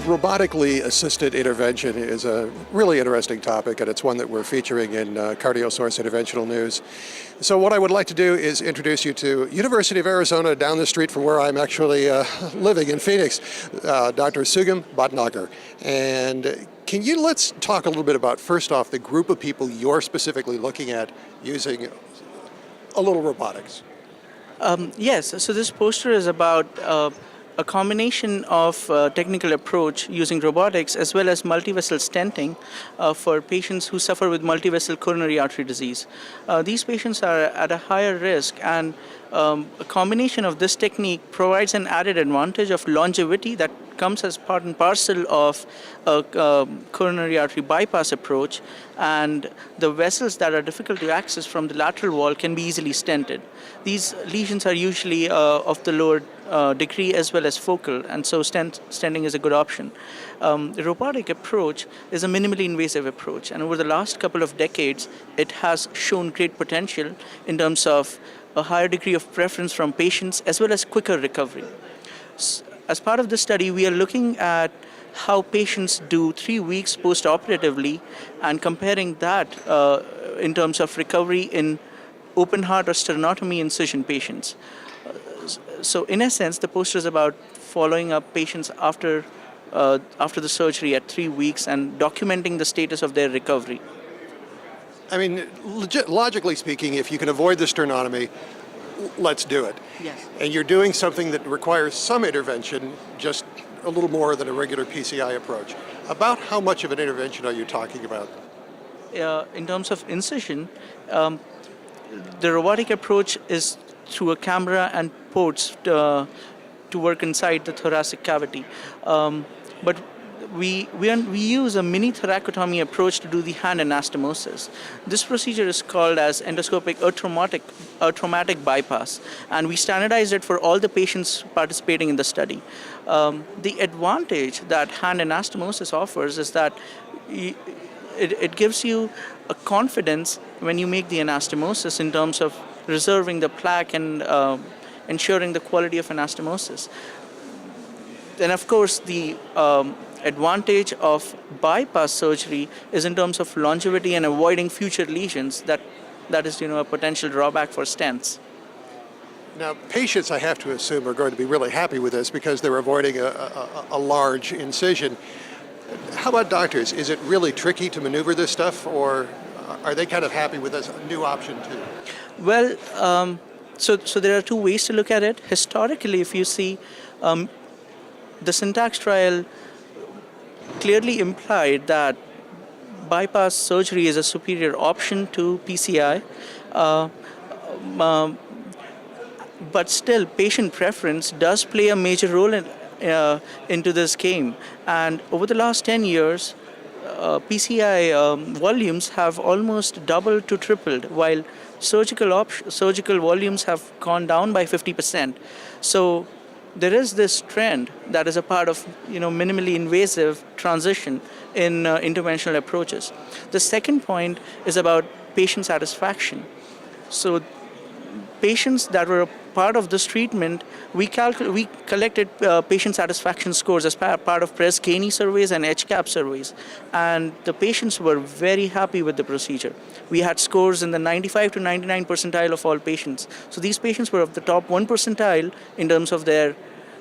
Robotically assisted intervention is a really interesting topic, and it's one that we're featuring in CardioSource Interventional News. So what I would like to do is introduce you to University of Arizona down the street from where I'm actually living in Phoenix, Dr. Sugam Bhatnagar. And let's talk a little bit about, first off, the group of people you're specifically looking at using a little robotics. Yes, so this poster is about a combination of technical approach using robotics as well as multivessel stenting for patients who suffer with multivessel coronary artery disease. These patients are at a higher risk, and a combination of this technique provides an added advantage of longevity that comes as part and parcel of a coronary artery bypass approach, and the vessels that are difficult to access from the lateral wall can be easily stented. These lesions are usually of the lower degree as well as focal, and so stenting is a good option. The robotic approach is a minimally invasive approach, and over the last couple of decades, it has shown great potential in terms of a higher degree of preference from patients as well as quicker recovery. As part of this study, we are looking at how patients do 3 weeks post-operatively and comparing that in terms of recovery in open heart or sternotomy incision patients. So in essence, the poster is about following up patients after the surgery at 3 weeks and documenting the status of their recovery. I mean, logically speaking, if you can avoid the sternotomy, let's do it. Yes. And you're doing something that requires some intervention, just a little more than a regular PCI approach. About how much of an intervention are you talking about? In terms of incision, the robotic approach is through a camera and ports to work inside the thoracic cavity. But we use a mini thoracotomy approach to do the hand anastomosis. This procedure is called as endoscopic traumatic bypass, and we standardized it for all the patients participating in the study. The advantage that hand anastomosis offers is that it gives you a confidence when you make the anastomosis in terms of reserving the plaque and ensuring the quality of anastomosis. Then, of course, the advantage of bypass surgery is in terms of longevity and avoiding future lesions. That is, a potential drawback for stents. Now, patients, I have to assume, are going to be really happy with this because they're avoiding a large incision. How about doctors? Is it really tricky to maneuver this stuff, or are they kind of happy with this new option too? Well, so there are two ways to look at it. Historically, if you see, the syntax trial clearly implied that bypass surgery is a superior option to PCI, but still patient preference does play a major role into this game. And over the last 10 years, PCI volumes have almost doubled to tripled, while surgical volumes have gone down by 50%. So there is this trend that is a part of minimally invasive transition in interventional approaches. The second point is about patient satisfaction. So patients that were a part of this treatment, we collected patient satisfaction scores as part of Press Ganey surveys and HCAP surveys, and the patients were very happy with the procedure. We had scores in the 95 to 99 percentile of all patients. So these patients were of the top 1 percentile in terms of their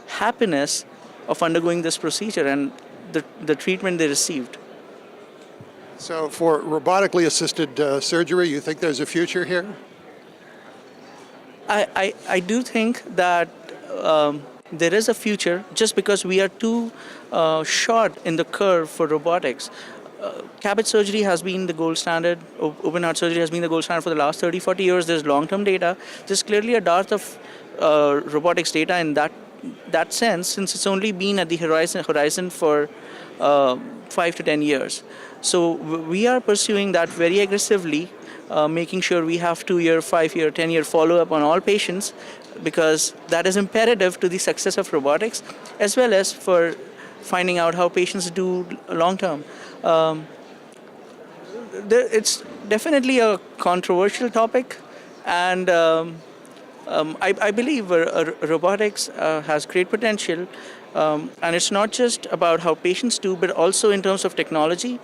happiness of undergoing this procedure and the treatment they received. So for robotically assisted surgery, you think there's a future here? I do think that there is a future, just because we are too short in the curve for robotics. CABG surgery has been the gold standard. Open heart surgery has been the gold standard for the last 30-40 years. There's long-term data. There's clearly a dearth of robotics data in that sense, since it's only been at the horizon for 5 to 10 years. So we are pursuing that very aggressively, making sure we have 2-year, 5-year, 10-year follow-up on all patients, because that is imperative to the success of robotics, as well as for finding out how patients do long-term. It's definitely a controversial topic, and I believe robotics has great potential, And it's not just about how patients do, but also in terms of technology.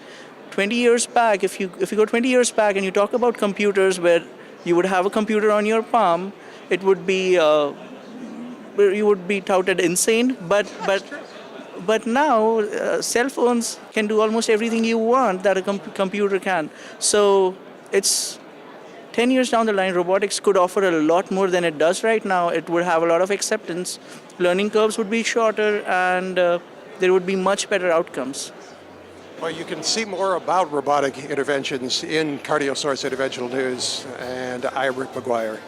20 years back, if you go 20 years back and you talk about computers where you would have a computer on your palm, it would be you would be touted insane. But now cell phones can do almost everything you want that a computer can. So it's 10 years down the line, robotics could offer a lot more than it does right now. It would have a lot of acceptance. Learning curves would be shorter, and there would be much better outcomes. Well, you can see more about robotic interventions in CardioSource Interventional News, and I'm Rick McGuire.